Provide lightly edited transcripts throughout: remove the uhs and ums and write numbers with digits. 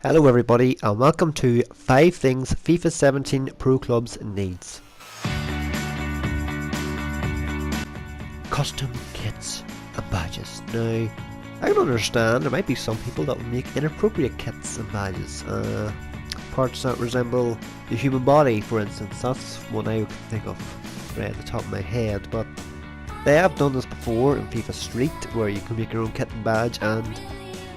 Hello everybody and welcome to 5 things FIFA 17 Pro Clubs needs. Custom kits and badges. Now, I can understand there might be some people that will make inappropriate kits and badges. Parts that resemble the human body, for instance. That's one I can think of right at the top of my head. But they have done this before in FIFA Street, where you can make your own kit and badge, and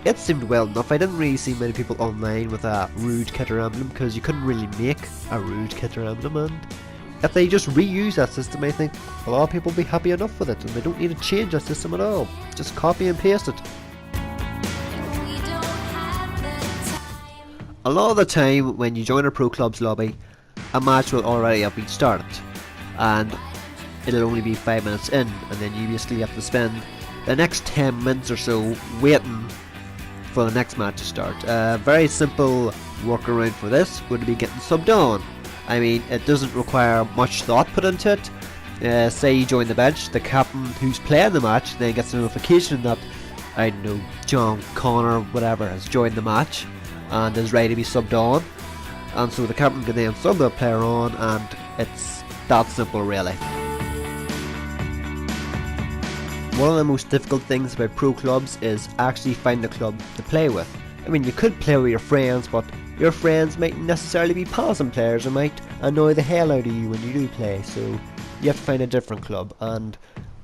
it seemed well enough. I didn't really see many people online with a rude kit or emblem, because you couldn't really make a rude kit or emblem, and if they just reuse that system, I think a lot of people will be happy enough with it, and they don't need to change that system at all. Just copy and paste it. A lot of the time when you join a Pro Clubs lobby, a match will already have been started, and it'll only be 5 minutes in, and then you basically have to spend the next 10 minutes or so waiting for the next match to start. Very simple workaround for this would be getting subbed on. I mean, it doesn't require much thought put into it. Say you join the bench, the captain who's playing the match then gets a notification that, I don't know, John Connor, whatever, has joined the match and is ready to be subbed on, and so the captain can then sub the player on, and it's that simple really. One of the most difficult things about Pro Clubs is actually finding a club to play with. I mean, you could play with your friends, but your friends mightn't necessarily be passing players and might annoy the hell out of you when you do play, so you have to find a different club, and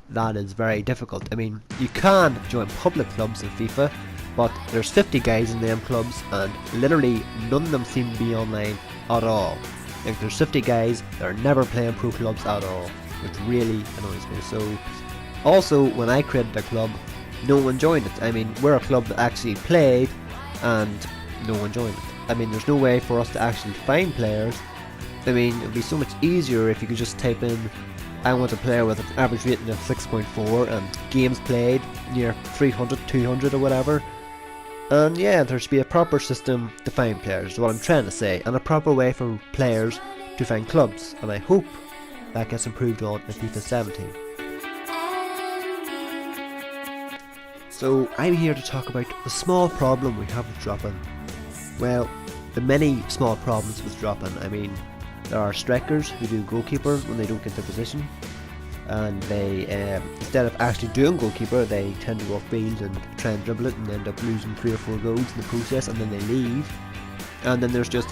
that is very difficult. I mean, you can join public clubs in FIFA, but there's 50 guys in them clubs and literally none of them seem to be online at all. Like, there's 50 guys that are never playing Pro Clubs at all, which really annoys me. So also, when I created a club, no one joined it. I mean, we're a club that actually played and no one joined it. I mean, there's no way for us to actually find players. I mean, it would be so much easier if you could just type in, I want a player with an average rating of 6.4 and games played near 300, 200 or whatever. And yeah, there should be a proper system to find players, is what I'm trying to say, and a proper way for players to find clubs, and I hope that gets improved on in FIFA 17. So I'm here to talk about the small problem we have with drop-in. Well, the many small problems with drop-in. I mean, there are strikers who do goalkeeper when they don't get their position, and they, instead of actually doing goalkeeper, they tend to go off field and try and dribble it and end up losing 3 or 4 goals in the process, and then they leave. And then there's just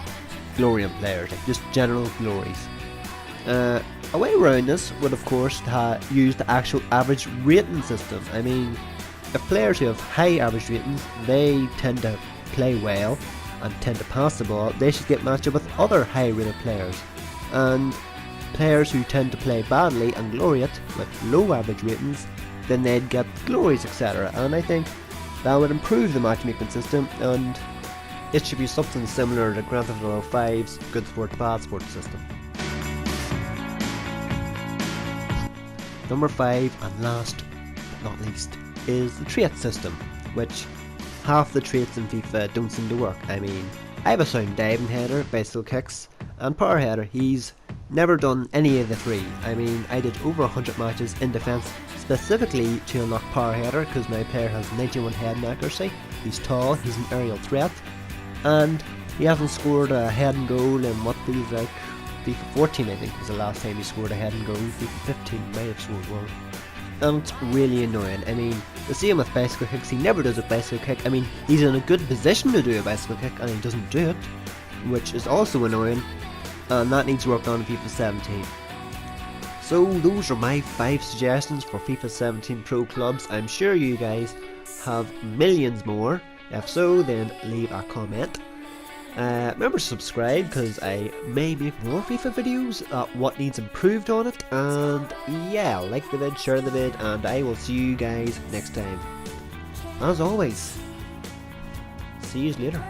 glorian players, like just general glories. A way around this would of course use the actual average rating system. I mean, if players who have high average ratings, they tend to play well and tend to pass the ball, they should get matched up with other high rated players. And players who tend to play badly and gloriate with low average ratings, then they'd get glories, etc. And I think that would improve the matchmaking system, and it should be something similar to Grand Theft Auto 5's Good Sport Bad Sport system. Number 5 and last but not least is the trait system, which half the traits in FIFA don't seem to work. I mean, I have a sound diving header, bicycle kicks, and power header. He's never done any of the 3. I mean, I did over 100 matches in defence specifically to unlock power header, because my player has 91 heading accuracy, he's tall, he's an aerial threat, and he hasn't scored a heading goal in what feels like FIFA 14 I think was the last time he scored a heading goal. FIFA 15 may have scored one. And it's really annoying. I mean, the same with bicycle kicks, he never does a bicycle kick. I mean, he's in a good position to do a bicycle kick and he doesn't do it, which is also annoying, and that needs work on in FIFA 17. So those are my 5 suggestions for FIFA 17 Pro Clubs. I'm sure you guys have millions more. If so, then leave a comment. Remember to subscribe, because I may make more FIFA videos, what needs improved on it, and yeah, like the vid, share the vid, and I will see you guys next time. As always, see you later.